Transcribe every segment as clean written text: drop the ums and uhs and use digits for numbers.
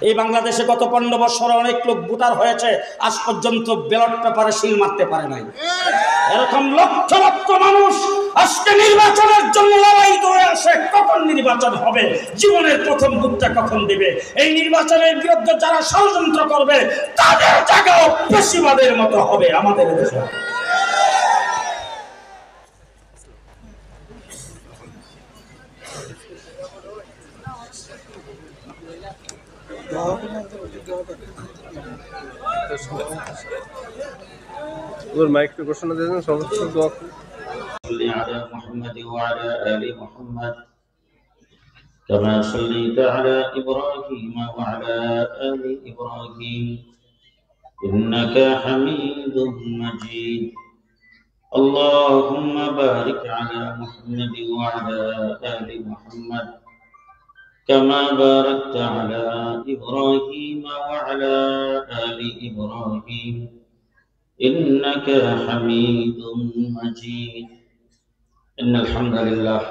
এই বাংলাদেশে গত 15 বছরে অনেক লোক ভোটার হয়েছে, আজ পর্যন্ত ব্যালট পেপারে সিল মারতে পারে নাই। এরকম লক্ষ লক্ষ মানুষ আজকে নির্বাচনের জন্য লড়াই করে আসে, কখন নির্বাচন হবে, জীবনের প্রথম ভোটটা কখন দিবে। এই নির্বাচনের বিরুদ্ধে যারা ষড়যন্ত্র করবে তাদের জায়গাও পেশিবাদের মতো হবে আমাদের দেশে। মাইক তো ঘোষণা দিয়েছেন সমস্ত দোয়া صلي على محمد وعلى آل محمد كما صليت على إبراهيم وعلى آل إبراهيم إنك حميد مجيد اللهم بارك على محمد وعلى آل محمد كما باركت على إبراهيم وعلى آل إبراهيم إنك حميد مجيد إن الحمد لله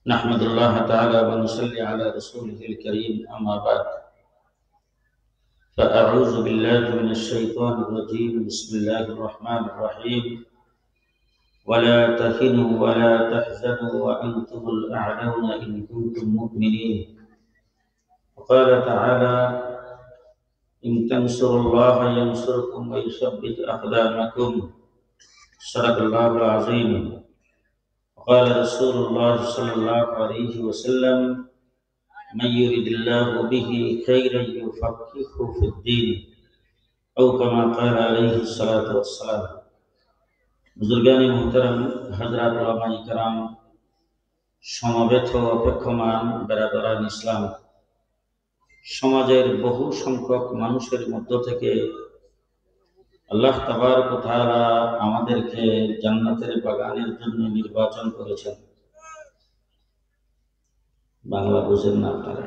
نحمد الله تعالى ونصلي على رسوله الكريم أما بعد فأعوذ بالله من الشيطان الرجيم بسم الله الرحمن الرحيم ولا تهنوا ولا تحزنوا وأنتم الأعلون إن كنتم مؤمنين وقال تعالى إن تنصروا الله ينصركم ويثبت أقدامكم صدق الله العظيم وقال رسول الله صلى الله عليه وسلم من يرد الله به خيرا يفقهه في الدين أو كما قال عليه الصلاة والسلام बुजुर्गानी मोहतरम हजरत उलमाए किराम समवेत अपेक्षमान बेरादरान इस्लाम সমাজের বহু সংখ্যক মানুষের মধ্য থেকে আল্লাহ তাবারক ওয়া তাআলা আমাদেরকে জান্নাতের বাগানের জন্য নির্বাচন করেছেন। বাংলা বুঝেন না আপনারা?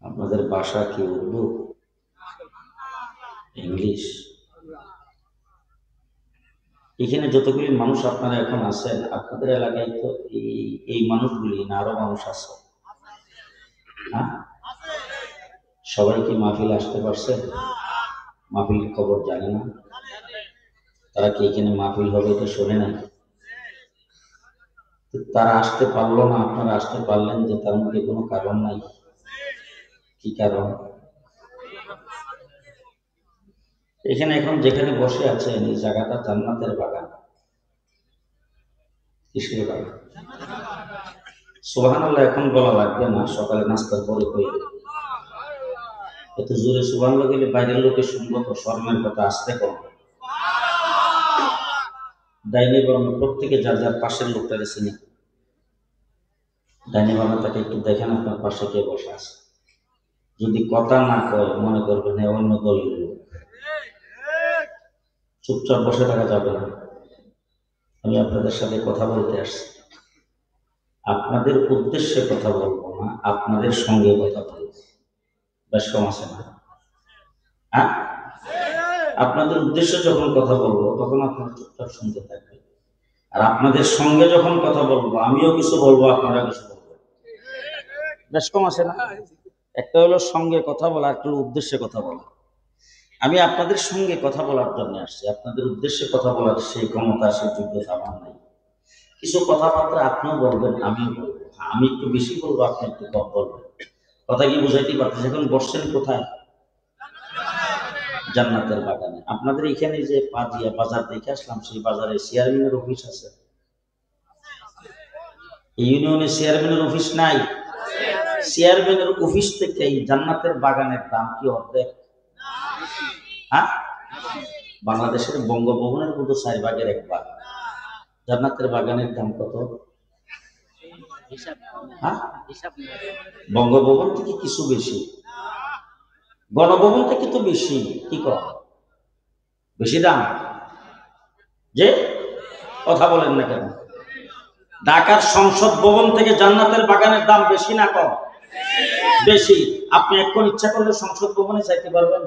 আপনাদের ভাষা কি উর্দু, ইংলিশ? এখানে যতগুলি মানুষ আপনারা এখন আছেন, আপনাদের এলাকায় তো এই মানুষগুলি না আরো মানুষ আছে? সবাই কি মাহফিল আসতে পারছে? মাহফিল খবর জানে না? তারা কি এখানে মাহফিল হবে এটা শোনে নাই? তারা আসতে পারলো না, আপনারা আসতে পারলেন যে তার মধ্যে কোনো কারণ নাই। কি কারণ? এখানে এখন যেখানে বসে আছেন এই জায়গাটা জান্নাতের বাগান। কিসের বাগান? সুবহানাল্লাহ এখন বলা লাগবে না, সকালে নাস্তার পরে কই এত জোরে সুবহানাল্লাহ বলে বাইরের লোকে শুনবো তো, শরমের কথা আসতে কম। ডাইনি বামে প্রত্যেকে যার যার পাশের লোকটাকে চিনি। ডাইনি বামে তাকে একটু দেখেন আপনার পাশে কে বসে আছে। যদি কথা না কয় মনে করবেন অন্য দলের লোক। চুপচাপ বসে থাকা যাবে না। আমি আপনাদের সাথে কথা বলতে আসছি, আপনাদের উদ্দেশ্যে কথা বলবো না, আপনাদের সঙ্গে কথা বলবো। বেশ কম আছে না? হ্যাঁ, আপনাদের উদ্দেশ্যে যখন কথা বলবো তখন আপনারা চুপচাপ শুনতে থাকবেন, আর আপনাদের সঙ্গে যখন কথা বলবো আমিও কিছু বলবো, আপনারা কিছু বলবেন। বেশ কম আছে না? একটা হলো সঙ্গে কথা বলা, একটা হলো উদ্দেশ্যে কথা বলা। আমি আপনাদের সঙ্গে কথা বলার জন্য আসছি, আপনাদের উদ্দেশ্যে কথা বলার সেই ক্ষমতা, সেই যোগ্যতা আমার নাই। কিছু কথাবার্তা আপনিও বলবেন, আমিও বলবো। আমি একটু বেশি বলবো, আপনি একটু কম বলবেন। কথা কি বুঝাইতে পারতেছে? এখন বসছেন কোথায়? জান্নাতের বাগানে। আপনাদের এখানে যে পাজিয়া বাজার দেখে আসলাম, সেই বাজারে চেয়ারম্যানের অফিস আছে। ইউনিয়নে চেয়ারম্যানের অফিস নাই? চেয়ারম্যানের অফিস থেকে এই জান্নাতের বাগানের দাম কি অর্ধেক? হ্যাঁ, বাংলাদেশের বঙ্গভবনের মতো 4/1 জান্নাতের বাগানের দাম কত? হ্যাঁ, বঙ্গভবন থেকে কিছু বেশি, গণভবন থেকে তো বেশি। কি কর বেশি দাম? যে কথা বলেন না কেন? ঢাকার সংসদ ভবন থেকে জান্নাতের বাগানের দাম বেশি না কম? বেশি। আপনি এখন ইচ্ছা করলে সংসদ ভবনে যাইতে পারবেন,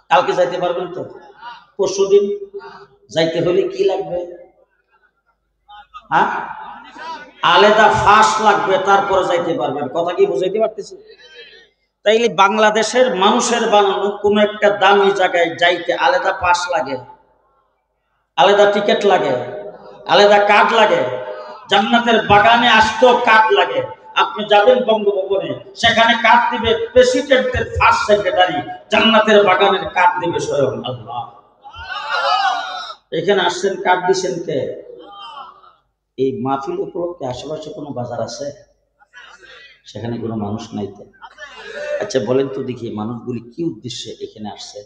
কালকে যাইতে পারবেন তো? পরশুদিন যাইতে হলে কি লাগবে? হ্যাঁ, আলাদা ফাঁস লাগবে, তারপরে যাইতে পারবেন। কথা কি বুঝাইতে পারতেছি? তাইলে বাংলাদেশের মানুষের বানানো কোন একটা দামি জায়গায় যাইতে আলাদা পাস লাগে, আলাদা টিকিট লাগে, আলাদা কার্ড লাগে। জান্নাতের বাগানে আসতেও কার্ড লাগে। আপনি যাবেন বঙ্গভবনে, সেখানে কার্ড দিবে প্রেসিডেন্টের ফার্স্ট সেক্রেটারি, জান্নাতের বাগানের কার্ড দিবে স্বয়ং আল্লাহ। এখানে আসছেন, কার্ড দিচ্ছেন কে? এই মাহফিল উপলক্ষে আশেপাশে কোনো বাজার আছে? সেখানে কোনো মানুষ নাই তো। আচ্ছা বলেন তো দেখি, মানুষগুলি কি উদ্দেশ্যে এখানে আসছে?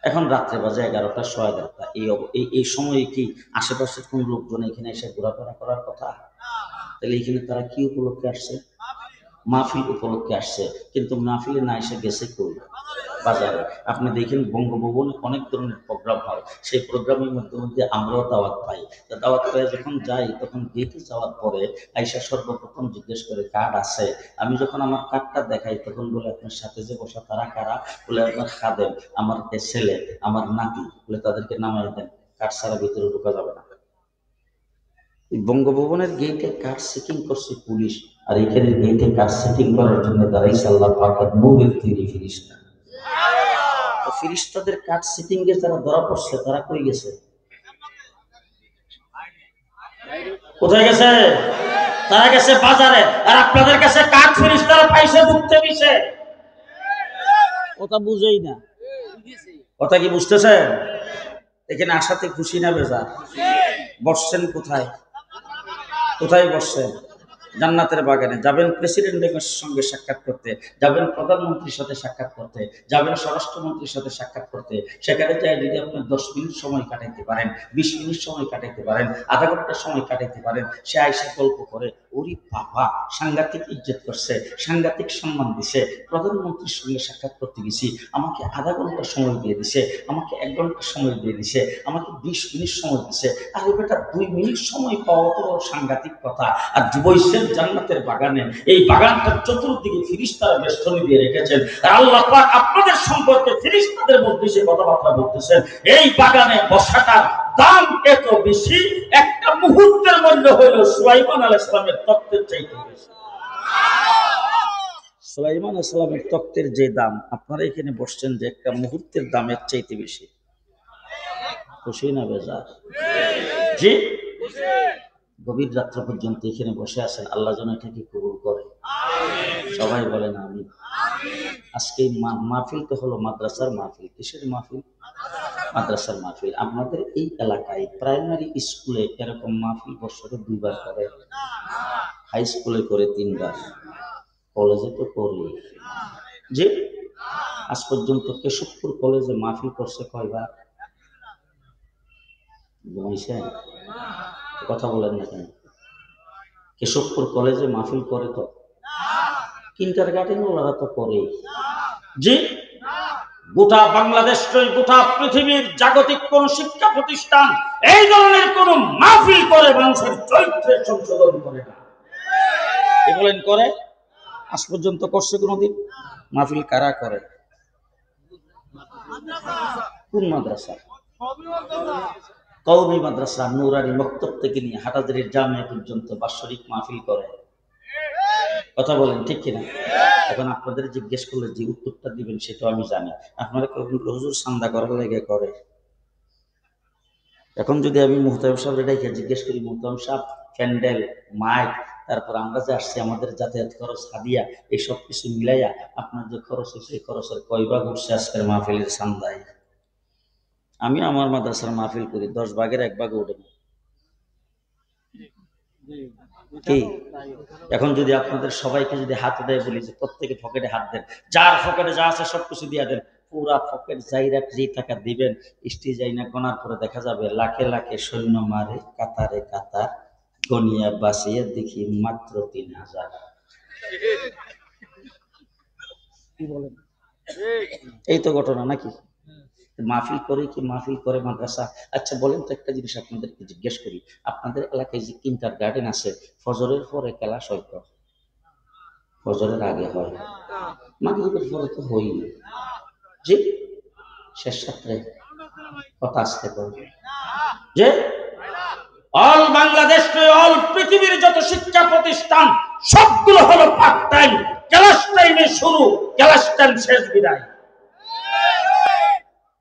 এখন রাত্রে বাজে 11টা, 11:15। এই সময়ে কি আশেপাশের কোন লোকজন এখানে এসে ঘোরাফেরা করার কথা? তাহলে এখানে তারা কি উপলক্ষে আসছে? মাহফিল উপলক্ষে আসছে। কিন্তু মাহফিলে না এসে গেছে কই? বাজারে। আপনি দেখেন বঙ্গভবনে অনেক ধরনের প্রোগ্রাম হয়, সেই প্রোগ্রামের মধ্যে মধ্যে আমরাও দাওয়াত পাই। দাওয়াত পাই যখন যাই, তখন গেটে যাওয়ার পরে আইসা সর্বপ্রথম জিজ্ঞেস করে কার্ড আছে। আমি যখন আমার কার্ডটা দেখাই, তখন বলে আপনার সাথে যে বসা তারা কারা? বলে আপনার খাদেম, আমার ছেলে, আমার নাতি। বলে তাদেরকে নামাই দেন, কার্ড ছাড়া ভিতরে ঢোকা যাবে না। বঙ্গভবনের গেটে কার্ড চেকিং করছে পুলিশ, আর এখানে গেটে কার্ড চেকিং করার জন্য দাঁড়াইছে আল্লাহ পাকের নূরের তৈরি ফেরেশতা। তো ফেরেশতাদের কার্ড চেকিং এ যারা ধরা পড়ছে, তারা কই গেছে? কোথায় গেছে? তারা গেছে বাজারে। আর আপনাদের কাছে কার্ড ফেরেশতারা পাইছে ঢুকতে দিছে। কথা বুঝেই না। কথা কি বুঝতেছেন? এখানে আসাতে খুশি না বেজার? বসছেন কোথায়? কোথায় বসছেন? জান্নাতের বাগানে। যাবেন প্রেসিডেন্টের সঙ্গে সাক্ষাৎ করতে, যাবেন প্রধানমন্ত্রীর সাথে সাক্ষাৎ করতে, যাবেন স্বরাষ্ট্রমন্ত্রীর সাথে সাক্ষাৎ করতে। সেখানে যাই যদি আপনি 10 মিনিট সময় কাটাইতে পারেন, 20 মিনিট সময় কাটাইতে পারেন, আধা ঘন্টা সময় কাটাইতে পারেন, সে আইসা গল্প করে, ওরে বাবা সাংঘাতিক ইজ্জত করছে, সাংঘাতিক সম্মান দিছে, প্রধানমন্ত্রীর সঙ্গে সাক্ষাৎ করতে গেছি, আমাকে আধা ঘন্টা সময় দিয়ে দিছে, আমাকে 1 ঘন্টা সময় দিয়ে দিছে, আমাকে 20 মিনিট সময় দিছে। আরে বেটা 2 মিনিট সময় পাওয়া তো সাংঘাতিক কথা। আর বৈশের জান্নাতের বাগানে, এই বাগানটার চতুর্দিকে ফেরেশতারা বেষ্টনী দিয়ে রেখেছেন। আর আল্লাহ পাক আপনাদের সম্পর্কে ফেরেশতাদের মধ্যে যে কথাবার্তা বলতেছেন, এই বাগানে বসাটার দাম এত বেশি, একটা মুহূর্তের মূল্য হইল সুলাইমান আলাইহিস সালামের তখ্তের চাইতে বেশি। সুলাইমান আলাইহিস সালামের তখ্তের যে দাম, আপনারা এখানে বসছেন যে একটা মুহূর্তের দামের চাইতে বেশি। খুশি না বেজার? জি, গভীর রাত্র পর্যন্ত এখানে বসে আছেন, আল্লাহ যেন এটাকে কবুল করে। সবাই বলেন আমিন। আজকে মাহফিল তো হলো মাদ্রাসার মাহফিল। কিসের মাহফিল? মাদ্রাসার মাহফিল। আপনাদের এই এলাকায় প্রাইমারি স্কুলে এরকম মাহফিল বছরে 2 বার করে, হাই স্কুলে করে 3 বার, কলেজে তো করি। যে আজ পর্যন্ত কেশবপুর কলেজে মাহফিল করছে কয়বার? ঘুমাইছেন? কথা বলেন না কেন? কেশবপুর কলেজে মাহফিল করে তো? কিন্ডারগার্টেন ওরা তো করে। জি, গোটা বাংলাদেশ, গোটা পৃথিবীর জাগতিক কোন শিক্ষা প্রতিষ্ঠান এই ধরনের কোন মাহফিল করে মানুষের চরিত্রের সংশোধন করে না। কি বলেন করে? আজ পর্যন্ত করছে কোনদিন? মাহফিল কারা করে? কোন মাদ্রাসা? কওমি মাদ্রাসা নুরানি মক্তব থেকে নিয়ে হাটাজারির জামিয়া পর্যন্ত বাৎসরিক মাহফিল করে। কথা বলেন ঠিক কিনা? এখন আপনাদের জিজ্ঞেস করলে যে উত্তরটা দিবেন সেটা আমি জানি। আপনারা হুজুর চাঁদা করার লেগে করে। এখন যদি আমি মুহতামিম সাহেব রেখে জিজ্ঞেস করি, মুহতামিম সাহেব প্যান্ডেল, মাইক, তারপর আমরা যে আসছি আমাদের যাতায়াত খরচ, হাদিয়া, এই সব কিছু মিলাইয়া আপনার যে খরচ হয়েছে এই খরচের কয় ভাগ উঠছে আজকের মাহফিলের চান্দায়? আমি আমার মাদ্রাসার মাহফিল করি, 10 ভাগের 1 ভাগ উঠে না। কি এখন যদি আপনাদের সবাইকে যদি হাত দেয় বলি যে প্রত্যেকে পকেটে হাত দেন, যার পকেটে যা আছে সবকিছু দিয়ে দেন, পুরা পকেট যাইরা যে টাকা দিবেন, স্টেজ যাইনা গনার পরে দেখা যাবে লাখে লাখে সৈন্য মারে কাতারে কাতার, গনিয়া বাঁচিয়ে দেখি মাত্র 3000। কি বলেন? এই তো ঘটনা নাকি? মাহফিল করে কি মাহফিল করে মাদ্রাসা? আচ্ছা বলেন তো, একটা জিনিস আপনাদেরকে জিজ্ঞেস করি, আপনাদের এলাকায় যে কিন্ডারগার্টেন আছে, ফজরের পরে ক্লাস হয় তো? ফজরের আগে হয়? মাগরিবের পরে তো হই। যে শেষ রাত্রে কথা আসতে পারে যে অল বাংলাদেশ অল পৃথিবীর যত শিক্ষা প্রতিষ্ঠান সবগুলো হলো পার্ট টাইম, ক্লাস টাইমে শুরু, ক্লাস টাইম শেষ, বিদায়।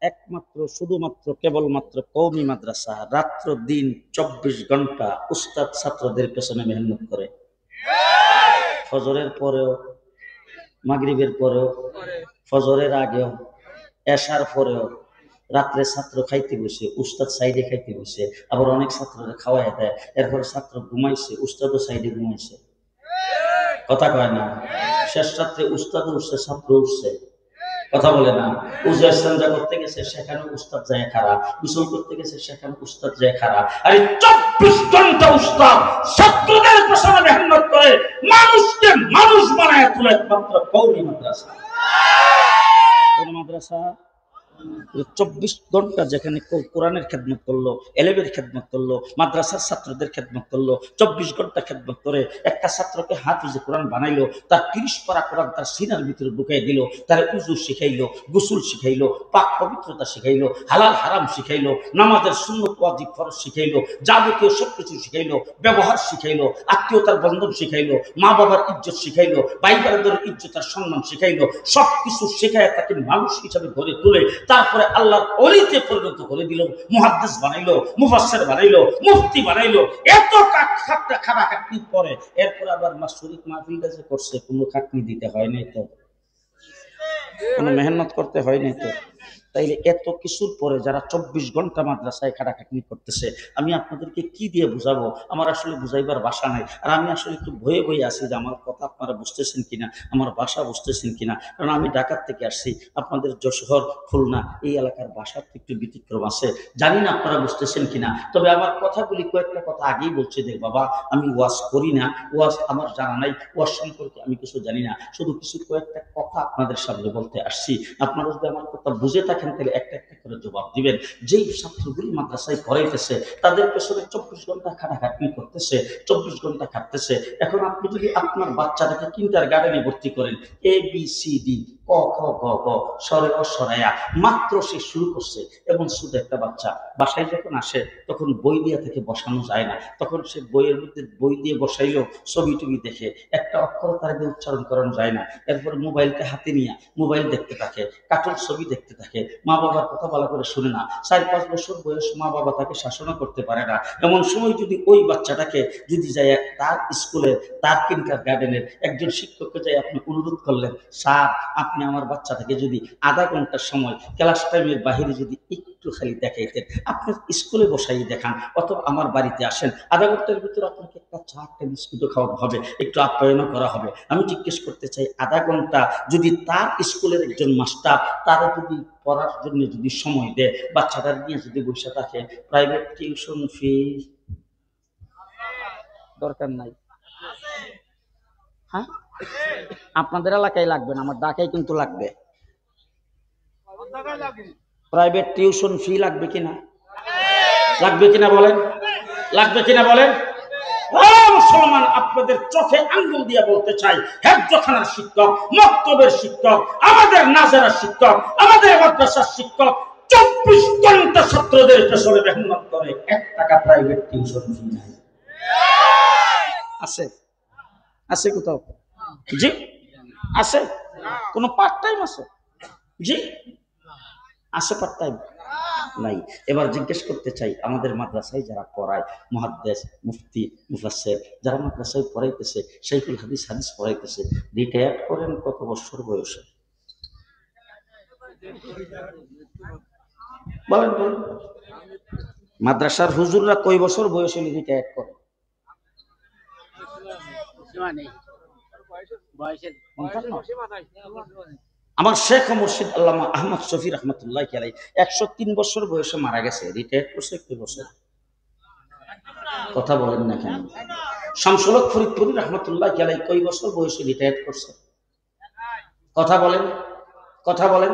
একমাত্র শুধুমাত্র কেবলমাত্র কওমি মাদ্রাসা রাত্র দিন 24 ঘন্টা উস্তাদ ছাত্রদের পেছনে মেহনত করে। ফজরের পরেও, মাগরিবের পরেও, ফজরের আগেও, এশার পরেও, রাত্রে ছাত্র খাইতে বসে, উস্তাদ সাইডে খাইতে বসে, আবার অনেক ছাত্ররা খাওয়াই দেয়, এরপরে ছাত্র ঘুমাইছে, উস্তাদও সাইডে ঘুমাইছে। কথা কয় না? শেষ রাত্রে উস্তাদও উঠছে, ছাত্র উঠছে। কথা বলে না? উজু ইস্তেঞ্জা করতে গেছে, সেখানে উস্তাদ যায় খাড়া, গোসল করতে গেছে, সেখানে উস্তাদ যায় খাড়া। আরে 24 ঘন্টা উস্তাদ ছাত্রদের পেছনে মেহনত করে মানুষকে মানুষ বানায় তোলে একমাত্র কওমি মাদ্রাসা। কোন মাদ্রাসা? 24 ঘন্টা যেখানে কোরআনের খেদমত করলো, এলেমের খেদমত করলো, মাদ্রাসার ছাত্রদের খেদমত করলো, 24 ঘন্টা খেদমত করে একটা ছাত্রকে হাফিজে কোরআন বানাইলো, তার 30 পারা কোরআন তার সিনার ভিতরে ঢুকাই দিল, তার উজু শিখাইলো, গোসল শিখাইলো, পাক পবিত্রতা শিখাইলো, হালাল হারাম শিখাইলো, নামাজের সুন্নত ওয়াজিব ফরজ শিখাইলো, যাবতীয় সবকিছু শিখাইলো, ব্যবহার শিখাইলো, আত্মীয়তার বন্ধন শিখাইলো, মা বাবার ইজ্জত শিখাইলো, ভাই বোনদের ইজ্জত আর সম্মান শিখাইলো, সবকিছু শেখায় তাকে মানুষ হিসাবে গড়ে তুলে তারপরে আল্লাহর ওলিতে পরিণত করে দিল, মুহাদ্দিস বানাইলো, মুফাসসির বানাইলো, মুফতি বানাইলো। এত খাটাখাটনির পরে এরপর আবার মাসুরিক মাহফিলটা যে করছে, কোনো খাটনি দিতে হয় নাই তো, কোনো মেহনত করতে হয় নাই তো। তাইলে এত কিছুর পরে যারা 24 ঘন্টা মাদ্রাসায় খাটাখাটনি করতেছে, আমি আপনাদেরকে কি দিয়ে বুঝাবো? আমার আসলে বুঝাইবার ভাষা নাই। আর আমি আসলে একটু ভয়ে ভয়ে আছি যে আমার কথা আপনারা বুঝতেছেন কিনা, আমার ভাষা বুঝতেছেন কিনা। কারণ আমি ঢাকার থেকে আসছি, আপনাদের যশোর, খুলনা এই এলাকার ভাষার একটু ব্যতিক্রম আছে, জানি না আপনারা বুঝতেছেন কিনা। তবে আমার কথাগুলি কয়েকটা কথা আগেই বলছে, দেখ বাবা, আমি ওয়াজ করি না, ওয়াজ আমার জানা নাই, ওয়াজ সম্পর্কে আমি কিছু জানি না, শুধু কিছু কয়েকটা কথা আপনাদের সামনে বলতে আসছি। আপনারা যদি আমার কথা বুঝে থাকেন তাহলে একটা একটা করে জবাব দিবেন। যেই ছাত্রগুলি মাদ্রাসায় পড়াইতেছে তাদের পেছনে 24 ঘন্টা খাটাখাটনি করতেছে, 24 ঘন্টা খাটতেছে। এখন আপনি যদি আপনার বাচ্চাটাকে কিন্ডারগার্টেনে ভর্তি করেন, ABCD ক খ গ ঘ সরে অ সরায়া মাত্র সে শুরু করছে, এবং শুধু একটা বাচ্চা বাসায় যখন আসে তখন বই দিয়া থেকে বসানো যায় না, তখন সে বইয়ের মধ্যে বই দিয়ে বসাইলেও ছবি টবি দেখে একটা অক্ষর তার আগে উচ্চারণ করানো যায় না। এরপরে মোবাইলটা হাতে নিয়ে মোবাইল দেখতে থাকে, কার্টুন ছবি দেখতে থাকে, মা বাবার কথা ভালো করে শুনে না। 4-5 বছর বয়স, মা বাবা তাকে শাসনও করতে পারে না। এমন সময় যদি ওই বাচ্চাটাকে যদি যায় তার স্কুলে, তার কিন্ডারগার্টেনের একজন শিক্ষককে যাই আপনি অনুরোধ করলেন, স্যার আপনি আমার বাচ্চাটাকে যদি আধা ঘন্টার সময় ক্লাস টাইমের বাহিরে যদি একটু খালি দেখাইতেন, আপনার স্কুলে বসাই দেখান, অথবা আমার বাড়িতে আসেন, আধা ঘন্টার ভিতরে আপনাকে একটা চা, একটা বিস্কুটও খাওয়ানো হবে, একটু আপ্যায়নও করা হবে। আমি জিজ্ঞেস করতে চাই, আধা ঘন্টা যদি তার স্কুলের একজন মাস্টার তারা যদি পড়ার জন্য যদি সময় দেয়, বাচ্চাটার নিয়ে যদি বসে থাকে, প্রাইভেট টিউশন ফি দরকার নাই? হ্যাঁ, আপনাদের এলাকায় লাগবে না, আমার ঢাকায় কিন্তু লাগবে। প্রাইভেট টিউশন ফি লাগবে কিনা? লাগবে কিনা বলেন? লাগবে কিনা বলেন? মুসলমান, আপনাদের চোখে আঙ্গুল দিয়ে বলতে চাই, হেফজখানার শিক্ষক, মক্তবের শিক্ষক, আমাদের নাজারার শিক্ষক, আমাদের মাদ্রাসার শিক্ষক 24 ঘন্টা ছাত্রদের পেছনে মেহনত করে, 1 টাকা প্রাইভেট টিউশন ফি নাই। আছে? আছে কোথাও? জি আছে? কোন পার্ট টাইম আছে? জি আছে, পার্ট টাইম নাই। এবার জিজ্ঞেস করতে চাই, আমাদের মাদ্রাসায় যারা পড়ায়, মুহাদ্দিস, মুফতি, মুফাসসির, যারা মাদ্রাসায় পড়াইতেছে, শাইখুল হাদিস হাদিস পড়াইতেছে, রিটায়ার করেন কত বছর বয়সে? বলেন বলেন। মাদ্রাসার হুজুররা কয় বছর বয়সে রিটায়ার করে? আমার শেখ ও মুর্শিদ আল্লামা আহমদ শফি রহমতুল্লাহি আলাইহি 103 বছর বয়সে মারা গেছে, রিটায়ার করছে কয় বছর? কথা বলেন না কেন? শামসুল হক ফরিদপুরি রহমতুল্লাহি আলাইহি কয় বছর বয়সে রিটায়ার করছে? কথা বলেন, কথা বলেন।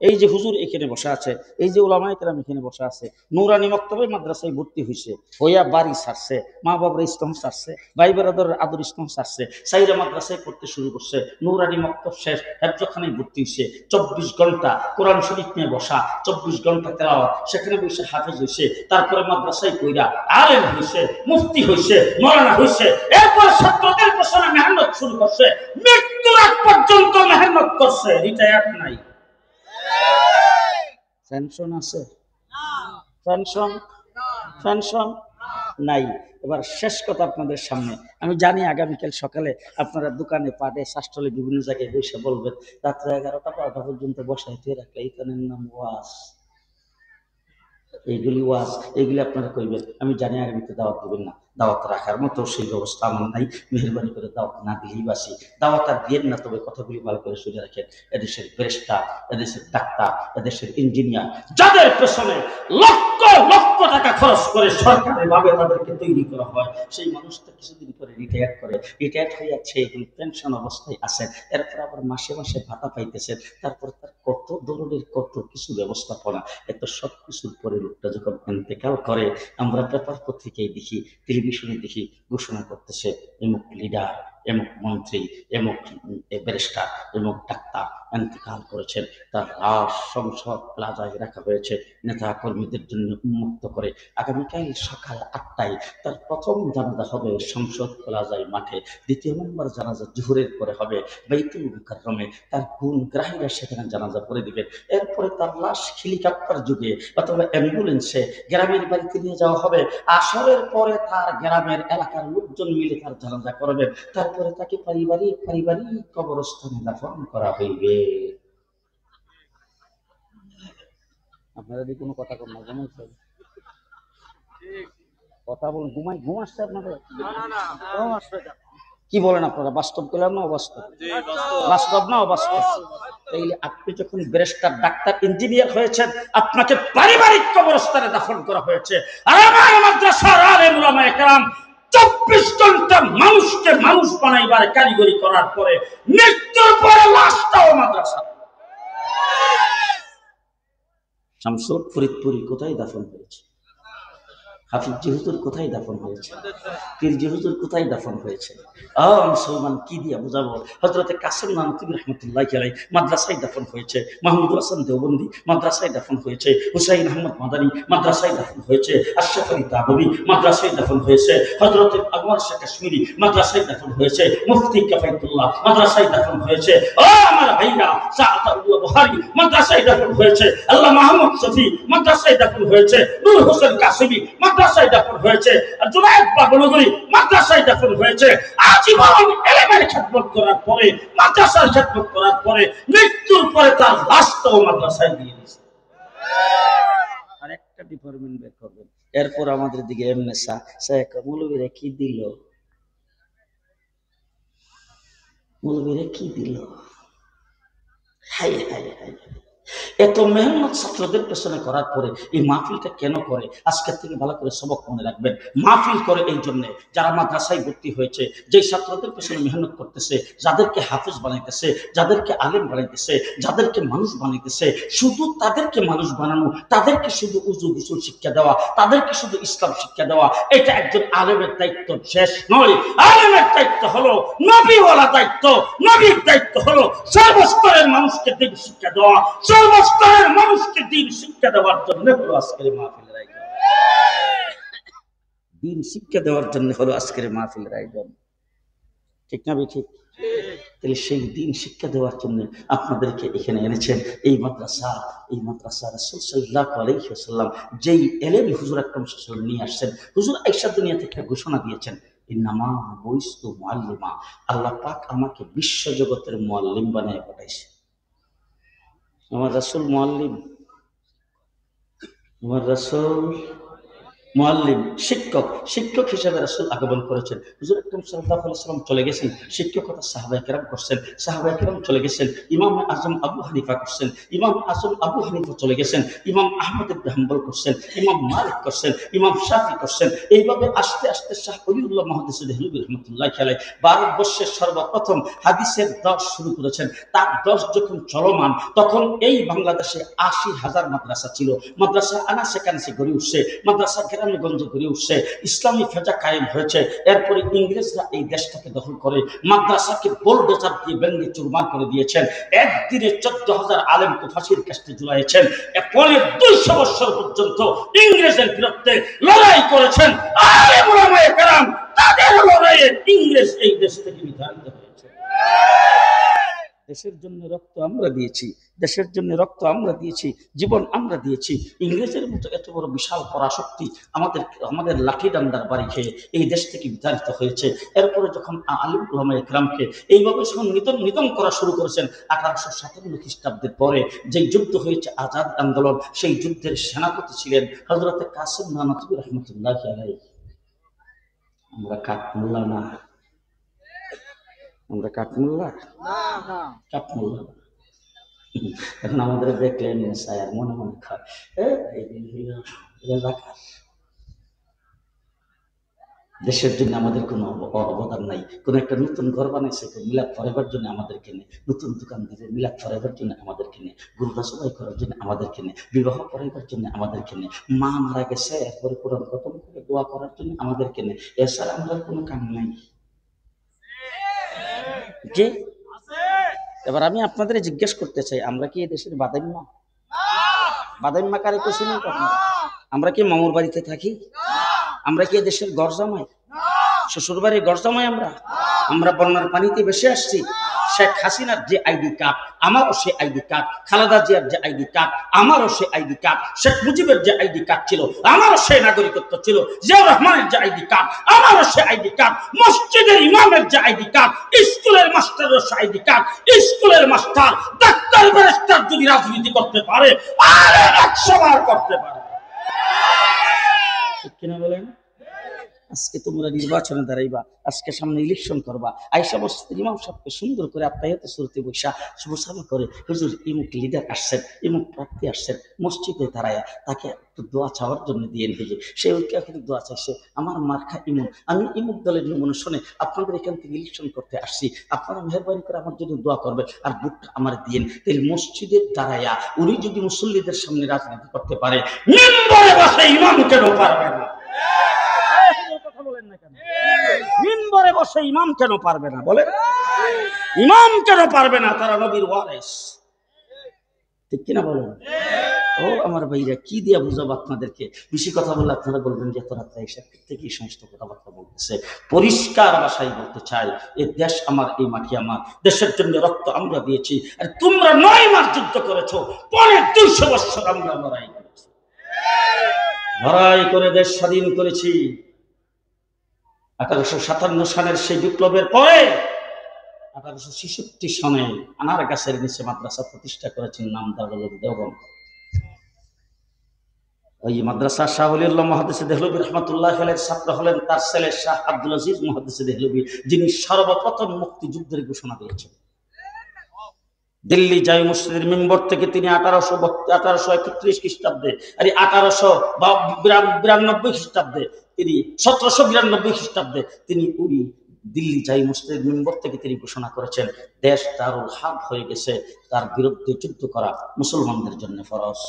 এই যে হুজুর এখানে বসে আছে, এই যে ওলামায়ে কেরাম এখানে বসে আছে, নুরানি মক্তবে মাদ্রাসায় ভর্তি হইছে, হইয়া বাড়ি ছাড়ছে, মা বাবার ইসলাম ছাড়ছে, ভাই বেরাদরের আদর ইসলাম ছাড়ছে, সাইরা মাদ্রাসায় পড়তে শুরু করছে, নুরানি মক্তব শেষ, হেফজখানায় ভর্তি হইছে, 24 ঘন্টা কোরআন শরীফ নিয়ে বসা, 24 ঘন্টা তেলাওয়াত, সেখানে বসে হাফেজ হইছে, তারপরে মাদ্রাসায় কইরা আলেম হইছে, মুফতি হইছে, মাওলানা হইছে, এরপর ছাত্রদের পেছনে মেহনত শুরু করছে, মৃত্যুর আগ পর্যন্ত মেহনত করছে, রিটায়ার নাই। পেনশন আছে? পেনশন পেনশন নাই। এবার শেষ কথা আপনাদের সামনে, আমি জানি আগামীকাল সকালে আপনারা দোকানে পাটে শাস্ত্রলে বিভিন্ন জায়গায় বসে বলবেন রাত্রে 11টা 12টা পর্যন্ত বসাইতে রাখলে এইখানের নাম ওয়াজ, এইগুলি ওয়াজ, এইগুলি আপনারা কইবেন। আমি জানি আগামীতে দাওয়াত দিবেন না, দাওয়াত রাখার মতো সেই ব্যবস্থা আমার নাই, মেহরবানি করে দাওয়াত না দিলেই বাসি, দাওয়াত আর দিয়েন না, তবে কথাগুলি ভালো করে শুনে রাখেন। এদেশের ব্যারিস্টার, এদেশের ডাক্তার, এদেশের ইঞ্জিনিয়ার, যাদের পেছনে লক্ষ লক্ষ টাকা খরচ করে সরকারি ভাবে তাদেরকে তৈরি করা হয়, সেই মানুষটা কিছুদিন পরে রিটায়ার করে, রিটায়ার হয়ে যাচ্ছে, এখন পেনশন অবস্থায় আছেন, এরপর আবার মাসে মাসে ভাতা পাইতেছেন, তারপর তার কত ধরনের কত কিছু ব্যবস্থাপনা, এত সব কিছুর পরে লোকটা যখন ইন্তেকাল করে, আমরা পেপার পত্রিকায় দেখি, টেলিভিশনে দেখি, ঘোষণা করতেছে এমুক লিডার, এমুক মন্ত্রী, এমুক ব্যারিস্টার, এমুক ডাক্তার ইন্তেকাল করেছেন, তার লাশ সংসদ প্লাজায় রাখা হয়েছে নেতা কর্মীদের জন্য উন্মুক্ত করে। আগামীকাল সকাল 8টায় তার প্রথম জানাজা হবে সংসদ প্লাজায় মাঠে, দ্বিতীয় নম্বর জানাজা জোহরের পরে হবে বাইতুল মুকাররমে, তার গুণগ্রাহীরা সেখানে জানাজা পড়ে দিবেন। এরপরে তার লাশ হেলিকপ্টার যুগে অথবা অ্যাম্বুলেন্সে গ্রামের বাড়িতে নিয়ে যাওয়া হবে, আসরের পরে তার গ্রামের এলাকার লোকজন মিলে তার জানাজা করবে, তারপরে তাকে পারিবারিক কবরস্থানে দাফন করা হইবে। আপনারা যদি কোনো কথা বলেন, ঘুমাইছেন, কথা বলুন, ঘুম আসছে আপনাদের? কি বলেন আপনারা, বাস্তব করলাম না অবাস্তব? বাস্তব না অবাস্তব? তাইলে আপনি যখন ব্যারিস্টার, ডাক্তার, ইঞ্জিনিয়ার হয়েছেন, আপনাকে পারিবারিক কবরস্থানে দাফন করা হয়েছে, আর আমার মাদ্রাসার আলেম উলামায়ে কেরাম 24 ঘন্টা মানুষকে মানুষ বানাইবার কারিগরি করার পরে মৃত্যুর পরে লাশটাও মাদ্রাসা। শামসুল ফরিদপুরি কোথায় দাফন হয়েছে? হাফিজ হুজুর কোথায় দাফন হয়েছে? পীরজি হুজুর কোথায় দাফন হয়েছে? মুসলমান কি দিয়া বুঝাবো? হযরতে কাসেম নানতুবি রাহমাতুল্লাহি আলাইহি মাদ্রাসায় দাফন হয়েছে, মাহমুদুল হাসান দেওবন্দি মাদ্রাসায় দাফন হয়েছে, হুসাইন আহমদ মাদানী মাদ্রাসায় দাফন হয়েছে, আশরাফ আলী তানভী মাদ্রাসায় দাফন হয়েছে, হযরতে আনোয়ার শাহ কাশ্মীরি মাদ্রাসায় দাফন হয়েছে, মুফতি কাফায়েতুল্লাহ মাদ্রাসায় দাফন হয়েছে, আমার ভাইরা সাআদাতুল্লাহ বুখারী মাদ্রাসায় দাফন হয়েছে, আল্লাহ মাহমুদ শফি মাদ্রাসায় দাফন হয়েছে, নূর হোসেন কাসেমি মাদ্রাসায় দাফন হয়েছে, জুনায়েদ বাবনগরী মাদ্রাসায় দাফন হয়েছে। আজীবন ইলমের খেদমত করার পরে, মাদ্রাসার খেদমত করার পরে মৃত্যুর পরে তার লাশটাও মাদ্রাসায় দিয়ে দিয়েছে। আর একটা ডিপার্টমেন্ট বের করবেন, এরপর আমাদের দিকে এমনি মৌলবীরা কি দিল, মৌলবীরা কি দিল, হাই হাই হাই। এত মেহনত ছাত্রদের পেছনে করার পরে এই মাহফিলটা কেন করে? আজকের থেকে ভালো করে সবক মনে রাখবেন। মাহফিল করে এই জন্য, যারা মাদ্রাসায় ভর্তি হয়েছে, যেই ছাত্রদের পেছনে মেহনত করতেছে, যাদেরকে হাফেজ বানাইতেছে, যাদেরকে আলেম বানাইতেছে, যাদেরকে মানুষ বানাইতেছে, শুধু তাদেরকে মানুষ বানানো, তাদেরকে শুধু উজু গোসল শিক্ষা দেওয়া, তাদেরকে শুধু ইসলাম শিক্ষা দেওয়া, এটা একজন আলেমের দায়িত্ব শেষ নয়। আলেমের দায়িত্ব হলো নবীওয়ালা দায়িত্ব, নবীর দায়িত্ব হলো সর্বস্তরের মানুষকে দিন শিক্ষা দেওয়া, সর্বস্তরের মানুষকে দিন শিক্ষা দেওয়ার জন্য হলো আজকের মাহফিলের আয়োজন। দিন শিক্ষা দেওয়ার জন্য হলো আজকের মাহফিলের আয়োজন, ঠিক না? ঠিক। তাহলে সেই দিন শিক্ষা দেওয়ার জন্য আপনাদেরকে এখানে এনেছেন। এই মাদ্রাসা রাসূল সাল্লাল্লাহু আলাইহি ওয়াসাল্লাম যেই এলেম হুজুর আকরাম সাল্লাল্লাহু আলাইহি ওয়াসাল্লাম নিয়ে আসছেন, হুজুর আয়েশা দুনিয়াতে একটা ঘোষণা দিয়েছেন, ইন্নামা বুইস্তু মুআল্লিমা, আল্লাহ পাক আমাকে বিশ্ব জগতের মুআল্লিম বানিয়ে পাঠাইছে। আমার রাসূল মুআল্লিম, আমার রাসূল মুআল্লিম, শিক্ষক, শিক্ষক হিসেবে রাসূল আগমন করেছেন। হুজুর আকরাম সাল্লাল্লাহু আলাইহি ওয়াসাল্লাম চলে গেছেন, শিক্ষকতা সাহাবায়ে কেরাম করছেন, সাহাবায়ে কেরাম চলে গেছেন, ইমাম আজম আবু হানিফা করছেন, ইমাম আজম আবু হানিফা চলে গেছেন, ইমাম আহমদ ইবনে হাম্বল করছেন, ইমাম মালিক করছেন, ইমাম শাফি করছেন। এইভাবে আস্তে আস্তে শাহ ওলিউল্লাহ মুহাদ্দিস দেহলভী রাহমাতুল্লাহি আলাইহি ভারতবর্ষের সর্বপ্রথম হাদিসের দর্শ শুরু করেছেন। তার দর্শ যখন চলমান, তখন এই বাংলাদেশে ৮০,০০০ মাদ্রাসা ছিল। মাদ্রাসা আনাসে কানাসে গড়ে উঠছে, মাদ্রাসা গ্রামে গঞ্জে গড়ে উঠছে, ইসলামী ফেজা কায়েম হয়েছে। এরপরে ইংরেজরা এই দেশটাকে দখল করে মাদ্রাসাকে বোলডোজার দিয়ে ভেঙে চুরমার করে দিয়েছেন। একদিনে ১৪,০০০ আলেমকে ফাঁসির কাস্টে ঝুলাইয়েছেন। পরে ২০০ বছর পর্যন্ত ইংরেজের বিরুদ্ধে লড়াই করেছেন আলেম ওলামায়ে কেরাম। তাদের লড়াইয়ে ইংরেজ এই দেশ থেকে বিতাড়িত হয়েছে। দেশের জন্য রক্ত আমরা দিয়েছি, দেশের জন্য রক্ত আমরা দিয়েছি, জীবন আমরা দিয়েছি। ইংরেজের মতো এত বড় বিশাল পরাশক্তি আমাদের লাঠি ডান্ডার বাড়ি খেয়ে এই দেশ থেকে বিতাড়িত হয়েছে। এরপরে যখন আলিম উলামায়ে কেরামকে এইভাবে যখন নিধন করা শুরু করেছেন 1857 খ্রিস্টাব্দের পরে, যে যুদ্ধ হয়েছে আজাদ আন্দোলন, সেই যুদ্ধের সেনাপতি ছিলেন হযরতে কাসেম নানতুবি রাহমাতুল্লাহি আলাইহি। আমরা কাঠমোল্লা না, আমরা কাঠমোল্লা কাঠমোল্লা। এখন আমাদের দেখলেন স্যার মনে মনে খায় দেশের জন্য আমাদের কোনো অবদান নাই। কোন একটা নতুন ঘর বানাইছে মিলাদ ফরাইবার জন্য আমাদেরকে নেই, নতুন দোকান দিবে মিলাদ ফরাইবার জন্য আমাদেরকে নেই, গরুরা জবাই করার জন্য আমাদেরকে নেই, বিবাহ করাইবার জন্য আমাদেরকে নেই, মা মারা গেছে এরপরে কোরআন খতম করে দোয়া করার জন্য আমাদেরকে নেই। এছাড়া আমরা কোনো কাম নাই। জি, এবার আমি আপনাদের জিজ্ঞেস করতে চাই, আমরা কি এই দেশের বাদাইম্মা? বাদাইম্মা কারে কইছেন আপনারা? আমরা কি মামুর বাড়িতে থাকি? আমরা কি দেশের ঘর জামাই, শ্বশুর বাড়ির ঘর জামাই? আমরা বন্যার পানিতে ভেসে আসছি। শেখ হাসিনার যে আইডি কার্ড আমারও সে আইডি কার্ড, খালেদা জিয়ার যে আইডি কার্ড আমারও সে আইডি কার্ড, শেখ মুজিবের যে আইডি কার্ড ছিল আমারও সে নাগরিকত্ব ছিল, জিয়াউর রহমানের যে আইডি কার্ড আমারও সে আইডি কার্ড, মসজিদের ইমামের যে আইডি কার্ড, স্কুলের মাস্টারের সে আইডি কার্ড। স্কুলের মাস্টার, ডাক্তার, ব্যারিস্টার যদি রাজনীতি করতে পারে আর ১০০ বার করতে পারে। ঠিক কিনা বলেন? আজকে তোমরা নির্বাচনে দাঁড়াইবা, আজকে সামনে ইলেকশন করবা, আইসা মসজিদের ইমাম সাহেবকে সুন্দর করে আত্মাহিয়াতে সুরতে বৈশা শুভসাবা করে, হুজুর ইমুক লিডার আসছেন, ইমুক প্রার্থী আসছেন, মসজিদে দাঁড়ায়া তাকে একটু দোয়া চাওয়ার জন্য দিয়ে হুজুর সে ওইখানে দোয়া চাইছে, আমার মার্কা ইমুন, আমি ইমুক দলের নিমন্ত্রণে আপনাদের এখান থেকে ইলেকশন করতে আসছি, আপনারা মেহরবানি করে আমার জন্য দোয়া করবেন আর ভোটটা আমার দিয়েন। তাহলে মসজিদের দাঁড়ায়া উনি যদি মুসল্লিদের সামনে রাজনীতি করতে পারে, মিম্বরে বসে ইমাম কেন পারবে না? মিম্বরে বসে ইমাম কেন পারবে না? বলে ইমাম কেন পারবে না? তারা নবীর ওয়ারিস। ঠিক কিনা বলেন? ও আমার ভাইরা, কি দিয়া বুঝাবো আপনাদেরকে? বেশি কথা বললে আপনারা বলবেন যে এত রাত্রে এসে থেকে এই সমস্ত কথাবার্তা বলতেছে। পরিষ্কার ভাষায় বলতে চাই, এই দেশ আমার, এই মাটি আমার, দেশের জন্য রক্ত আমরা দিয়েছি। আর তোমরা ৯ মাস যুদ্ধ করেছো, পরে ২০০ বছর আমরা লড়াই করেছি, লড়াই করে দেশ স্বাধীন করেছি। 1857 সালের সেই বিপ্লবের পরে 1866 সনে আনার গাছের নিচে মাদ্রাসা প্রতিষ্ঠা করেছেন, নাম দারুল দেওবন্দ। ওই মাদ্রাসা শাহ ওলিউল্লাহ মুহাদ্দিস দেহলভী রাহমাতুল্লাহি আলাইহির ছাত্র হলেন তার ছেলে শাহ আব্দুল আজিজ মুহাদ্দিস দেহলভী, যিনি সর্বপ্রথম মুক্তিযুদ্ধের ঘোষণা দিয়েছেন। দিল্লি জামে মসজিদের মিম্বর থেকে তিনি 1831 খ্রিস্টাব্দে, আর 1892 খ্রিস্টাব্দে, তিনি 1792 খ্রিস্টাব্দে তিনি ওই দিল্লি জামে মসজিদের মিম্বর থেকে তিনি ঘোষণা করেছেন, দেশ দারুল হার্ব হয়ে গেছে, তার বিরুদ্ধে যুদ্ধ করা মুসলমানদের জন্য ফরজ।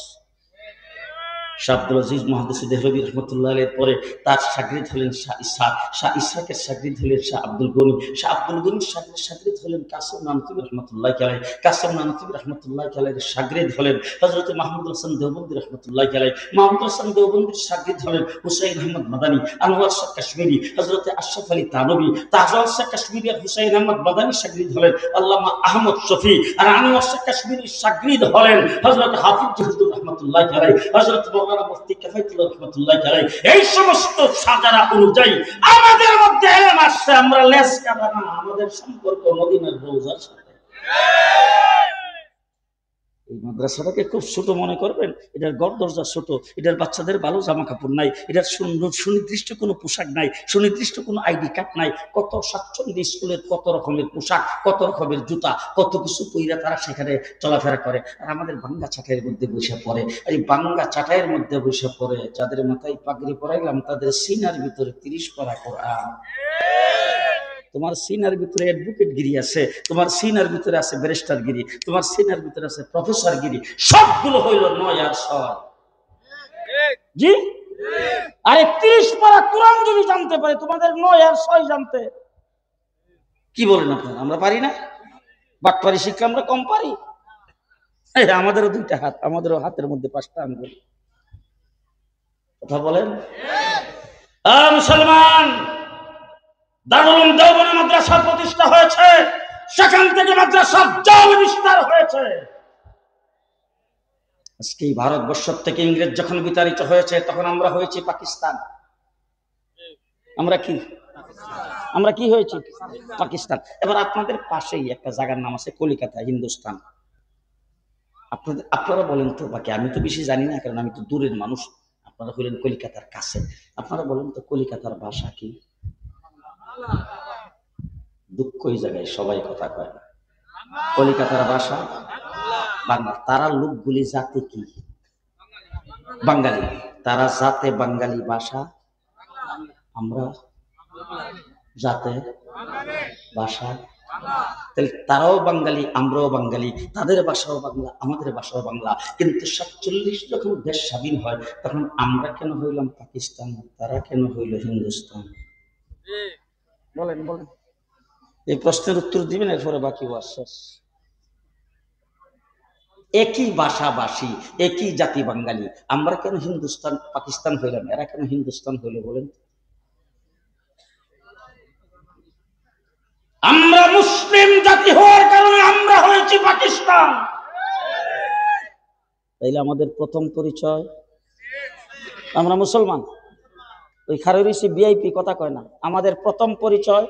শাহ আব্দুল আজিজ মুহাদ্দিস দেহলভী রাহমাতুল্লাহি আলাইহির পরে তার শাগির্দ হলেন শাহ ইসহাক, শাহ ইসহাকের শাগির্দ হলেন শাহ আব্দুল গনি, শাহ আব্দুল গনির শাগির্দ হলেন কাসেম নানতুবি রাহমাতুল্লাহি আলাইহি, কাসেম নানতুবি রাহমাতুল্লাহি আলাইহির শাগির্দ হলেন হযরত মাহমুদুল হাসান দেওবন্দি রাহমাতুল্লাহি আলাইহি, মাহমুদুল হাসান দেওবন্দির শাগির্দ হলেন হুসাইন আহমদ মাদানী, আনোয়ার শাহ কাশ্মীরি, হযরত আশরাফ আলী তানবী, তাজওয়াল শাহ কাশ্মীরি আর হুসাইন আহমদ মাদানীর শাগির্দ হলেন আল্লামা আহমদ শফি, আর আনোয়ার শাহ কাশ্মীরির শাগির্দ হলেন হযরত হাফিজ হুজুর রাহমাতুল্লাহি আলাইহি, হযরত মাওলানা মুফতি কাফায়েতুল্লাহ রাহমাতুল্লাহি আলাইহি। এই সমস্ত সাজারা অনুযায়ী আমাদের মধ্যে এলেম আসছে, আমরা লেস কাটা না, আমাদের সম্পর্ক মদিনার রওজার সাথে। এই মাদ্রাসাটাকে খুব ছোট মনে করবেন, এটার ঘর দরজা ছোট, এটার বাচ্চাদের ভালো জামা কাপড় নাই, এটার সুনির্দিষ্ট কোনো পোশাক নাই, সুনির্দিষ্ট কোনো আইডি কার্ড নাই, কত স্বাচ্ছন্দ্য স্কুলের কত রকমের পোশাক, কত রকমের জুতা, কত কিছু পইরা তারা সেখানে চলাফেরা করে। আর আমাদের বাঙ্গা চাটাইয়ের মধ্যে বসে পড়ে। আর এই বাঙ্গা চাটাইয়ের মধ্যে বসে পড়ে যাদের মাথায় পাগড়ি পরাইলাম তাদের সিনার ভিতরে 30 পারা কোরআন। তোমার সিনার ভিতরে অ্যাডভোকেট গিরি আছে, তোমার সিনার ভিতরে আছে ব্যারিস্টার গিরি, তোমার সিনার ভিতরে আছে প্রফেসর গিরি, সবগুলো হইল 9 আর 6। জি, আরে 30 পারা কোরআন যদি জানতে পারে তোমাদের 9 আর 6 জানতে কি বলেন আপনারা? আমরা পারি না? বাটপারি শিক্ষা আমরা কম পারি? আমাদেরও 2টা হাত, আমাদেরও হাতের মধ্যে 5টা আঙ্গুল। কথা বলেন। মুসলমান, দারুল উলুম দেওবন্দ মাদ্রাসা প্রতিষ্ঠা হয়েছে, সেখান থেকে মাদ্রাসার জাল বিস্তার হয়েছে। আজকে ভারতবর্ষ থেকে ইংরেজ যখন বিতাড়িত হয়েছে তখন আমরা হয়েছি পাকিস্তান। আমরা কি হয়েছি? পাকিস্তান। এবার আপনাদের পাশেই একটা জায়গার নাম আছে কলিকাতা, হিন্দুস্তান। আপনারা বলেন তো, বাকি আমি তো বেশি জানি না, কারণ আমি তো দূরের মানুষ, আপনারা হইলেন কলিকাতার কাছে। আপনারা বলেন তো কলিকাতার ভাষা কি? দুঃখ এই জায়গায় সবাই কথা কয় না। কলিকাতার ভাষা বাংলা। তারা লোকগুলি জাতে কি? বাঙালি। তারা জাতে বাঙালি, ভাষা আমরা জাতে ভাষা। তাহলে তারাও বাঙালি, আমরাও বাঙালি, তাদের ভাষাও বাংলা, আমাদের ভাষাও বাংলা। কিন্তু 47 যখন দেশ স্বাধীন হয় তখন আমরা কেন হইলাম পাকিস্তান, তারা কেন হইল হিন্দুস্তান? বলেন বলেন, এই প্রশ্নের উত্তর দিবেন, এরপরে বাকি শেষ। একই ভাষাভাষী, একই জাতি বাঙালি, আমরা কেন হিন্দুস্তান পাকিস্তান হইলাম, এরা কেন হিন্দুস্তান হইল বলেন? আমরা মুসলিম জাতি হওয়ার কারণে আমরা হয়েছি পাকিস্তান। তাইলে আমাদের প্রথম পরিচয় আমরা মুসলমান। ওই খারুরিসি ভিআইপি কথা কয় না, আমাদের প্রথম পরিচয়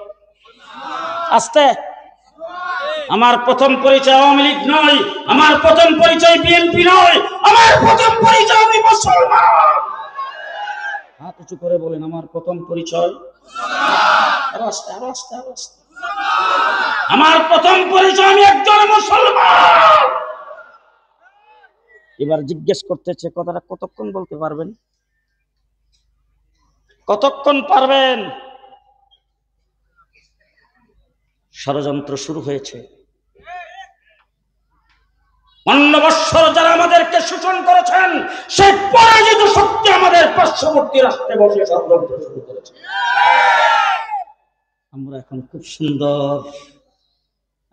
আস্তে, আমার প্রথম পরিচয় আওয়ামী লীগ নয়, আমার প্রথম পরিচয় বিএনপি নয়, আমার প্রথম পরিচয় আমি মুসলমান। হাত উঁচু করে বলেন, আমার প্রথম পরিচয়। আরো আস্তে, আরো আস্তে, আরো আস্তে। আমার প্রথম পরিচয় আমি একজন মুসলমান। এবার জিজ্ঞেস করতেছে কথাটা কতক্ষণ বলতে পারবেন? কতক্ষণ পারবেন? ষড়যন্ত্র শুরু হয়েছে। ৫ বৎসর যারা আমাদেরকে শোষণ করেছেন, সেই পরাজিত শক্তি আমাদের পার্শ্ববর্তী রাষ্ট্রে বসে ষড়যন্ত্র শুরু করেছে। আমরা এখন খুব সুন্দর,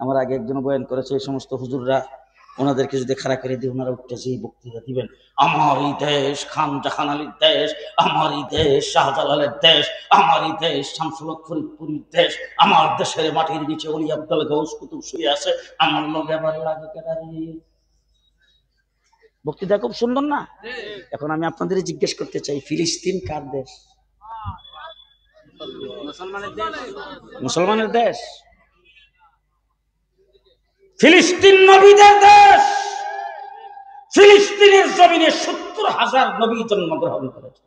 আমার আগে একজন বয়ান করেছে, এই সমস্ত হুজুররা ওনাদেরকে যদি খাড়া করে দিয়ে ওনারা উঠতেছে বক্তৃতা দিবেন, আমারই দেশ খান জাহান আলীর দেশ, আমারই দেশ শাহজালালের দেশ, আমারই দেশ শামসুল হক ফরিদপুরের দেশ, আমার দেশের মাটির নিচে ওলি আব্দুল গাউস কুতুব শুয়ে আছে, আমার লগে আবার লাগে কেদারি। বক্তৃতা খুব সুন্দর না? এখন আমি আপনাদের জিজ্ঞেস করতে চাই, ফিলিস্তিন কার দেশ? মুসলমানের দেশ। ফিলিস্তিন নবীদের দেশ। ফিলিস্তিনের জমিনে ৭০,০০০ নবী জন্মগ্রহণ করেছে।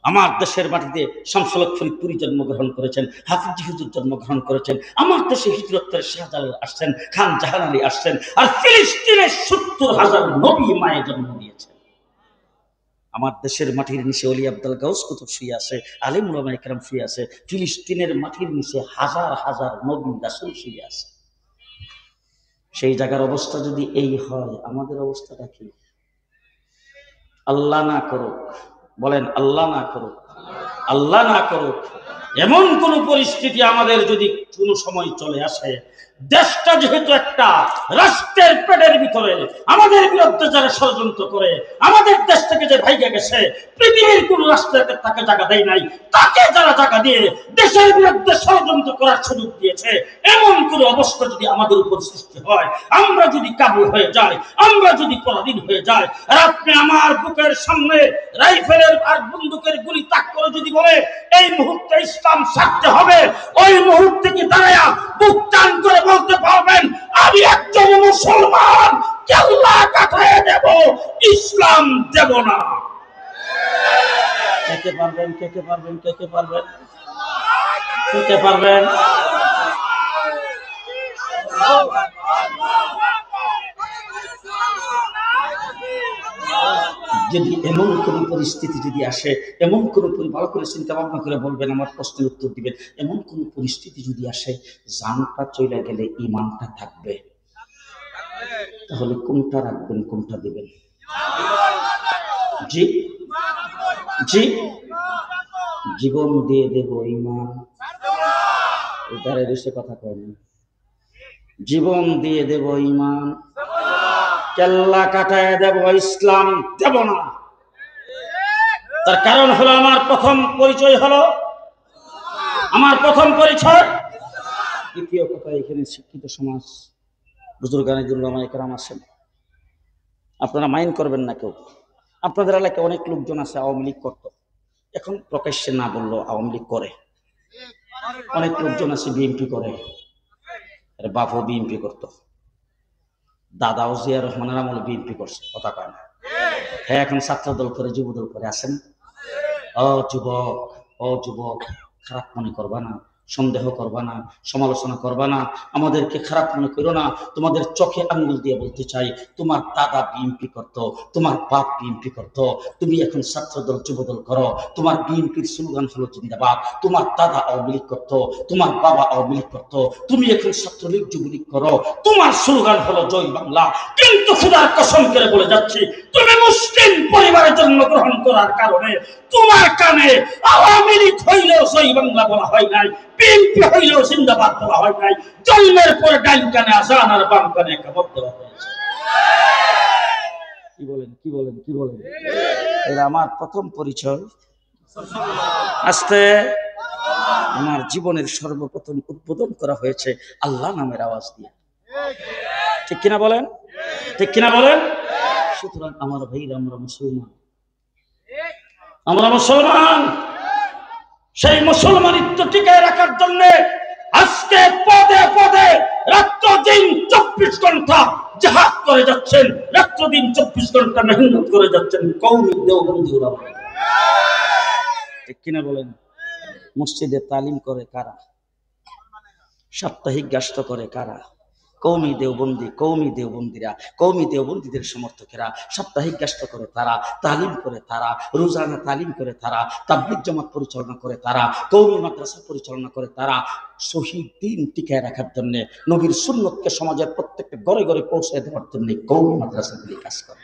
আমার দেশের মাটিতে শামসুল হক ফরিদপুরি জন্মগ্রহণ করেছেন, হাফিজ হুজুর জন্মগ্রহণ করেছেন, আমার দেশে হিজরতের শাহজালাল আসছেন, খান জাহান আলী আসছেন, আর ফিলিস্তিনের ৭০,০০০ নবী মায়ে জন্ম দিয়েছেন। আমার দেশের মাটির নিচে ওলি আব্দুল গাউস কুতুব শুয়ে আছে, আলিম উলামায়ে কেরাম শুয়ে আছে, ফিলিস্তিনের মাটির নিচে হাজার হাজার নবী রাসূল শুয়ে আছে। সেই জায়গার অবস্থা যদি এই হয়, আমাদের অবস্থাটা কি? আল্লাহ না করুক, বলেন আল্লাহ না করুক, আল্লাহ না করুক, এমন কোন পরিস্থিতি আমাদের যদি কোনো সময় চলে আসে, দেশটা যেহেতু একটা রাষ্ট্রের পেটের ভিতরে, আমাদের বিরুদ্ধে যারা ষড়যন্ত্র করে, আমাদের দেশ থেকে যে ভাইগে গেছে, পৃথিবীর কোন রাষ্ট্রকে তাকে জায়গা দেয় নাই, তাকে যারা জায়গা দিয়ে দেশের বিরুদ্ধে ষড়যন্ত্র করার সুযোগ দিয়েছে, এমন কোন অবস্থা যদি আমাদের উপর সৃষ্টি হয়, আমরা যদি কাবু হয়ে যাই, আমরা যদি পরাধীন হয়ে যাই, আর আপনি আমার বুকের সামনে রাইফেলের আর বন্দুকের গুলি তাক করে যদি বলে এই মুহূর্তে ইসলাম ছাড়তে হবে, ওই মুহূর্তে কি দাঁড়ায়া বুক টান করে বলতে পারবেন আমি একজন মুসলমান? কেউ ইসলাম দেব না। কে পারবেন? কে পারবেন? কে পারবেন? কে পারবেন? যদি এমন কোন পরিস্থিতি যদি আসে, এমন কোন ভালো করে চিন্তা ভাবনা করে বলবেন, আমার প্রশ্নের উত্তর দিবেন, এমন কোন পরিস্থিতি যদি আসে জানটা চলে গেলে ঈমানটা থাকবে, তাহলে কোনটা রাখবেন, কোনটা দিবেন? জি জি, জীবন দিয়ে দেব ঈমান, এটারে বেশি কথা কয় না। জীবন দিয়ে দেব ঈমান, কেল্লা কাটায় দেব ইসলাম দেব না। তার কারণ হলো আমার প্রথম পরিচয় হলো, আমার প্রথম পরিচয়। দ্বিতীয় কথা, এখানে শিক্ষিত সমাজ, বুজুর্গানে দুল্লামায়ে কেরাম আছেন, আপনারা মাইন্ড করবেন না কেউ। আপনাদের এলাকায় অনেক লোকজন আছে আওয়ামী লীগ করতো, এখন প্রকাশ্যে না বললো আওয়ামী লীগ করে। অনেক লোকজন আছে বিএনপি করে, বাপও বিএনপি করতো, দাদাও জিয়া রহমানের আমলে বিএনপি করছে, কথা কয় না। হ্যাঁ, এখন ছাত্র দল করে, যুব দল করে, আছেন। ও যুবক, খারাপ মনে করবা না, সন্দেহ করবা না, সমালোচনা করবা না, আমাদেরকে খারাপ মনে করো না। তোমাদের চোখে আঙ্গুল দিয়ে বলতে চাই, তোমার দাদা বিএনপি করতো, তোমার বাপ বিএনপি করতো, তুমি এখন ছাত্রদল যুবদল করো, তোমার বিএনপির স্লোগান হলো জিন্দাবাদ। তোমার দাদা আওয়ামী লীগ করতো, তোমার বাবা আওয়ামী লীগ করতো, তুমি এখন ছাত্রলীগ যুবলীগ করো, তোমার স্লোগান হলো জয় বাংলা। কিন্তু খোদার কসম করে বলে যাচ্ছি, তুমি মুসলিম পরিবারে জন্মগ্রহণ করার কারণে তোমার কানে আওয়ামী লীগ হইলেও জয় বাংলা বলা হয় নাই, বিএনপি হইলেও জিন্দাবাদ বলা হয় নাই। জন্মের পরে ডাইন কানে আজান আর বাম কানে কাবাব দেওয়া হয়েছে। কি বলেন? এটা আমার প্রথম পরিচয়। আস্তে আমার জীবনের সর্বপ্রথম উদ্বোধন করা হয়েছে আল্লাহ নামের আওয়াজ দিয়ে। ঠিক কিনা বলেন? ঠিক কিনা বলেন? সুতরাং আমার ভাইরা, আমরা মুসলমান, সেই মুসলমানিত্ব টিকায় রাখার জন্য আজকে পদে পদে রাত্র দিন 24 ঘন্টা জিহাদ করে যাচ্ছেন, রাত্র দিন 24 ঘন্টা মেহনত করে যাচ্ছেন কওমি দেওবন্দি উলামা। ঠিক কিনা বলেন? মসজিদে তালিম করে কারা? সাপ্তাহিক গাস্ত করে কারা? কওমি দেওবন্দিরা, কওমি দেওবন্দিদের সমর্থকেরা। সাপ্তাহিক গাস্ত করে তারা, তালিম করে তারা, রোজানা তালিম করে তারা, তাবলীগ জামাত পরিচালনা করে তারা, কওমি মাদ্রাসা পরিচালনা করে তারা। শহীদ দিন টিকায় রাখার জন্য, নবীর সুন্নতকে সমাজের প্রত্যেকটা ঘরে ঘরে পৌঁছে দেওয়ার জন্য কওমি মাদ্রাসাগুলি কাজ করে।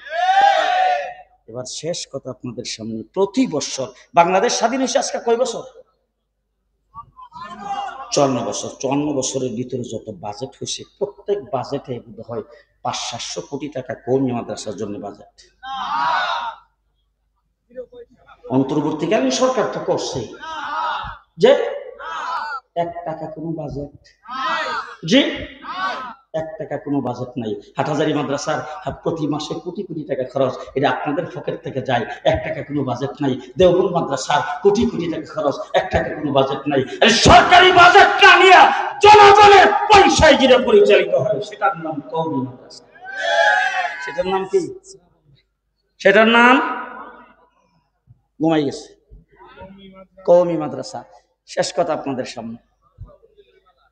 এবার শেষ কথা আপনাদের সামনে, প্রতি বছর বাংলাদেশ স্বাধীন হয়েছে আজকে কয় বছর? 54 বছর। 54 বছরের ভিতরে যত বাজেট হয়েছে, প্রত্যেক বাজেটে বোধ হয় 500-700 কোটি টাকা কওমি মাদ্রাসার জন্য বাজেট। অন্তর্বর্তীকালীন সরকার তো করছে যে 1 টাকা কোনো বাজেট, জি 1 টাকা কোনো বাজেট নাই। হাটহাজারী মাদ্রাসার প্রতি মাসে কোটি কোটি টাকা খরচ, এটা আপনাদের পকেট থেকে যায়, 1 টাকা কোনো বাজেট নাই। দেওবন্দ মাদ্রাসার কোটি কোটি টাকা খরচ, 1 টাকা কোনো বাজেট নাই। সরকারি বাজেটটা নিয়ে জনগণের পয়সায় যেটা পরিচালিত হয়, সেটার নাম কওমি মাদ্রাসা। সেটার নাম কি? সেটার নাম ঘুমাই গেছে, কওমি মাদ্রাসা। শেষ কথা আপনাদের সামনে,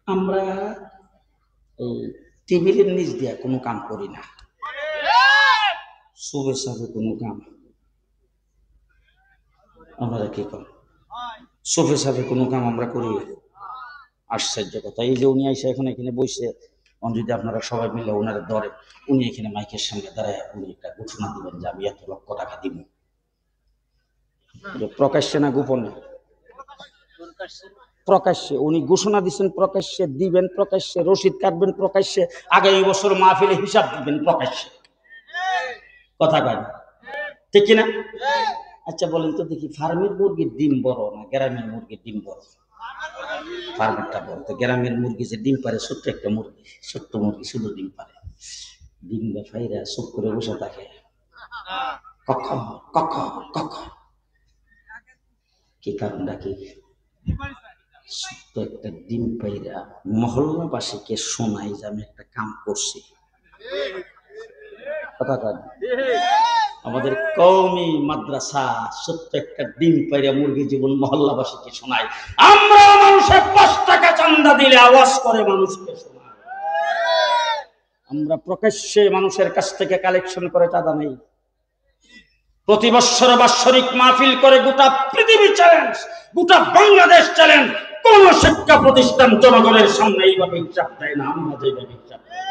আমরা এই টেবিলের নিচ দিয়া কোনো কাম করি না, সুবে সাবে কোনো কাম আমরা কি করি, সুফে সাবে কোনো কাম আমরা করি। আশ্চর্য কথা, এই যে উনি আইসা এখন এখানে বসে, যদি আপনারা সবাই মিলে ওনারা ধরে, উনি এখানে মাইকের সামনে দাঁড়ায় উনি একটা ঘোষণা দিবেন যে আমি 1 লক্ষ টাকা দিব। প্রকাশ্যে না গোপনে? প্রকাশ্যে উনি ঘোষণা দিচ্ছেন, প্রকাশ্যে দিবেন, প্রকাশ্যে রসিদ কাটবেন, প্রকাশ্যে আগামী বছর মাহফিলে হিসাব দিবেন প্রকাশ্যে। কথা কয় ঠিক কিনা? আচ্ছা বলেন তো দেখি, ফার্মের মুরগির ডিম বড় না গ্রামের মুরগির ডিম বড়? ফার্মেরটা বড়। তো গ্রামের মুরগি যে ডিম পারে, ছোট্ট একটা মুরগি, ছোট্ট মুরগি শুধু ডিম পারে, ডিম ব্যবসায়ীরা চুপ করে বসে থাকে, কখন কখন কখন, কি কারণটা কি? ছোট্ট একটা ডিম পাইরা মহল্লাবাসীকে শোনাই যে আমি একটা কাম করছি। কথা কয় আমাদের কওমি মাদ্রাসা সত্য একটা ডিম পাইরা মুরগি জীবন মহল্লাবাসীকে শোনায়। আমরা মানুষের 5 টাকা চান্দা দিলে আওয়াজ করে মানুষকে শোনায়। আমরা প্রকাশ্যে মানুষের কাছ থেকে কালেকশন করে চাঁদা নেই। প্রতি বছর বাৎসরিক মাহফিল করে গোটা পৃথিবী চ্যালেঞ্জ, গোটা বাংলাদেশ চ্যালেঞ্জ। কোন শিক্ষা প্রতিষ্ঠান জনগণের সামনে এইভাবে হিসাব দেয় না, আমরা যেভাবে হিসাব দেই।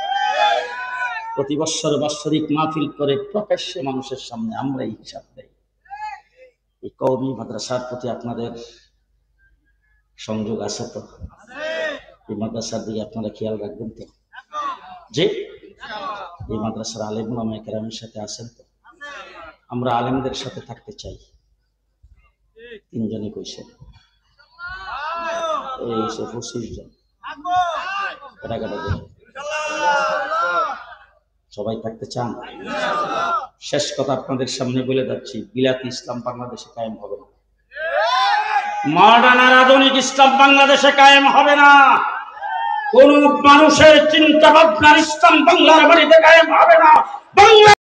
প্রতি বছর বাৎসরিক মাহফিল করে প্রকাশ্যে মানুষের সামনে আমরা এই হিসাব দেই। এই কওমি মাদ্রাসার প্রতি আপনাদের সংযোগ আছে তো? এই মাদ্রাসার দিকে আপনারা খেয়াল রাখবেন তো? যে এই মাদ্রাসার আলেম ওলামায়ে কেরামের সাথে আছেন তো? আমরা আলেমদের সাথে থাকতে চাই। 3 জনে কইছে, এই 25 জন সবাই থাকতে চান? শেষ কথা আপনাদের সামনে বলে যাচ্ছি, বিলাতি ইসলাম বাংলাদেশে কায়েম হবে না। মডার্ন আর আধুনিক ইসলাম বাংলাদেশে কায়েম হবে না। কোন মানুষের চিন্তা ভাবনার ইসলাম বাংলার বাড়িতে কায়েম হবে না। বাংলা